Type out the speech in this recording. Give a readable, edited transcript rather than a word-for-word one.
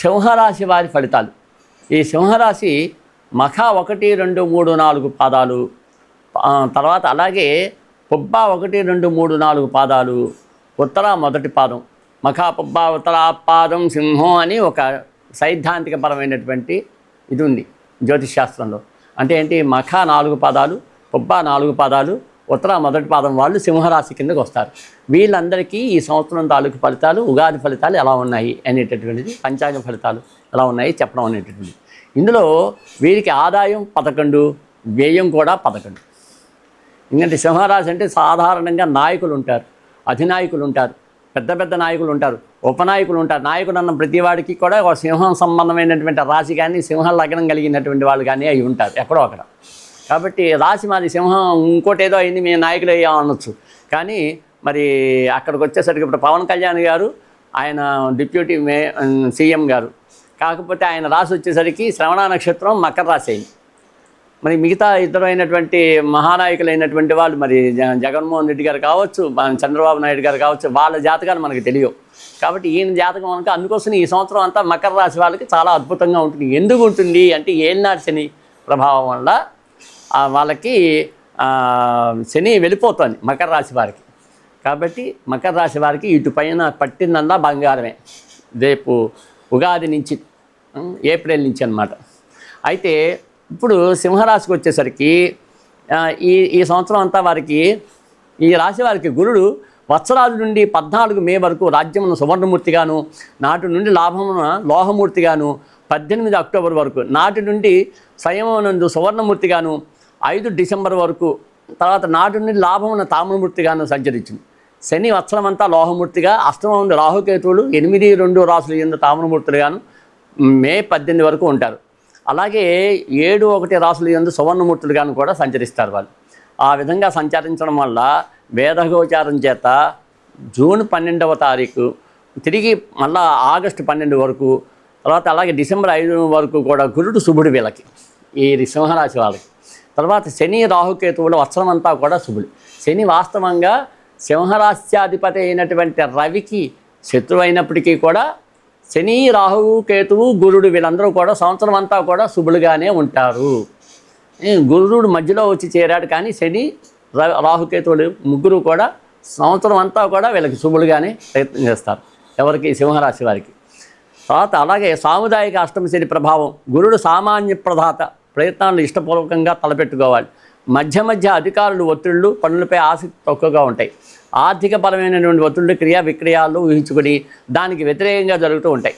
సింహరాశి వారి ఫలితాలు. ఈ సింహరాశి మఖ 1, 2, 3, 4 పాదాలు, తర్వాత అలాగే పుబ్బ 1, 2, 3, 4 పాదాలు, ఉత్తర మొదటి పాదం. మఖ పుబ్బ ఉత్తర పాదం సింహం అని ఒక సైద్ధాంతికపరమైనటువంటి ఇది ఉంది జ్యోతిష్శాస్త్రంలో. అంటే ఏంటి, మఖ 4 పాదాలు, పుబ్బ 4 పాదాలు, ఉత్తర మొదటి పాదం వాళ్ళు సింహరాశి కిందకు వస్తారు. వీళ్ళందరికీ ఈ సంవత్సరం తాలూకు ఫలితాలు, ఉగాది ఫలితాలు ఎలా ఉన్నాయి అనేటటువంటిది, పంచాంగ ఫలితాలు ఎలా ఉన్నాయి చెప్పడం అనేటటువంటిది. ఇందులో వీరికి ఆదాయం 11, వ్యయం కూడా 11. ఎందుకంటే సింహరాశి అంటే సాధారణంగా నాయకులు ఉంటారు, అధినాయకులు ఉంటారు, పెద్ద పెద్ద నాయకులు ఉంటారు, ఉపనాయకులు ఉంటారు. నాయకుడు అన్న ప్రతి వాడికి కూడా ఒక సింహం సంబంధమైనటువంటి రాశి కానీ, సింహ లగ్నం కలిగినటువంటి వాళ్ళు కానీ అవి ఉంటారు ఎక్కడో అక్కడ. కాబట్టి రాశి మాది సింహం, ఇంకోటి ఏదో అయింది మేము నాయకులు అయ్యాం అనొచ్చు. కానీ మరి అక్కడికి వచ్చేసరికి ఇప్పుడు పవన్ కళ్యాణ్ గారు ఆయన డిప్యూటీ సీఎం గారు, కాకపోతే ఆయన రాశి వచ్చేసరికి శ్రవణ నక్షత్రం మకర రాశి అయింది. మరి మిగతా ఇద్దరు అయినటువంటి మహానాయకులైనటువంటి వాళ్ళు మరి జగన్మోహన్ రెడ్డి గారు కావచ్చు, చంద్రబాబు నాయుడు గారు కావచ్చు, వాళ్ళ జాతకాలు మనకు తెలియవు. కాబట్టి ఈయన జాతకం మనకు, అందుకోసం ఈ సంవత్సరం అంతా మకర రాశి వాళ్ళకి చాలా అద్భుతంగా ఉంటుంది. ఎందుకు ఉంటుంది అంటే ఏలినాటి శని ప్రభావం వల్ల వాళ్ళకి శని వెళ్ళిపోతుంది మకర రాశి వారికి. కాబట్టి మకర రాశి వారికి ఇటు పైన పట్టిందల్లా బంగారమే రేపు ఉగాది నుంచి, ఏప్రిల్ నుంచి అన్నమాట. అయితే ఇప్పుడు సింహరాశికి వచ్చేసరికి ఈ సంవత్సరం అంతా వారికి, ఈ రాశి వారికి గురుడు వత్సరాజు నుండి 14 మే వరకు రాజ్యమును సువర్ణమూర్తిగాను, నాటి నుండి లాభమున లోహమూర్తిగాను, 18 అక్టోబర్ వరకు నాటి నుండి స్వయమునందు సువర్ణమూర్తిగాను, 5 డిసెంబర్ వరకు, తర్వాత నాటి నుండి లాభమున తామ్రమూర్తిగాను సంచరించింది. శని వత్సరమంతా లోహమూర్తిగా, అష్టమం ఉంది రాహుకేతువులు 8, 2 రాసులు ఎందు తామ్రమూర్తులుగాను మే 18 వరకు ఉంటారు. అలాగే 7, 1 రాసులు ఎందు సువర్ణమూర్తులుగాను కూడా సంచరిస్తారు వాళ్ళు. ఆ విధంగా సంచరించడం వల్ల వేదగోచారం చేత జూన్ 12వ తారీఖు తిరిగి మళ్ళా ఆగస్టు 12 వరకు, తర్వాత అలాగే డిసెంబర్ 5 వరకు కూడా గురుడు శుభుడు వీళ్ళకి, ఈ సింహరాశి వాళ్ళకి. తర్వాత శని రాహుకేతువులు వత్సరం అంతా కూడా శుభుడు. శని వాస్తవంగా సింహరాశ్యాధిపతి అయినటువంటి రవికి శత్రువు అయినప్పటికీ కూడా శని, రాహువు, కేతువు, గురుడు వీళ్ళందరూ కూడా సంవత్సరం అంతా కూడా శుభులుగానే ఉంటారు. గురుడు మధ్యలో వచ్చి చేరాడు, కానీ శని, రాహుకేతువులు ముగ్గురు కూడా సంవత్సరం అంతా కూడా వీళ్ళకి శుభులుగానే ప్రయత్నం చేస్తారు, ఎవరికి, సింహరాశి వారికి. తర్వాత అలాగే సాముదాయిక అష్టమ శని ప్రభావం. గురుడు సామాన్య ప్రదాత, ప్రయత్నాలు ఇష్టపూర్వకంగా తలపెట్టుకోవాలి. మధ్య మధ్య అధికారులు ఒత్తిళ్లు, పనులపై ఆసక్తి తక్కువగా ఉంటాయి. ఆర్థిక పరమైనటువంటి ఒత్తిళ్లు క్రియా విక్రయాలు ఊహించుకొని దానికి వ్యతిరేకంగా జరుగుతూ ఉంటాయి.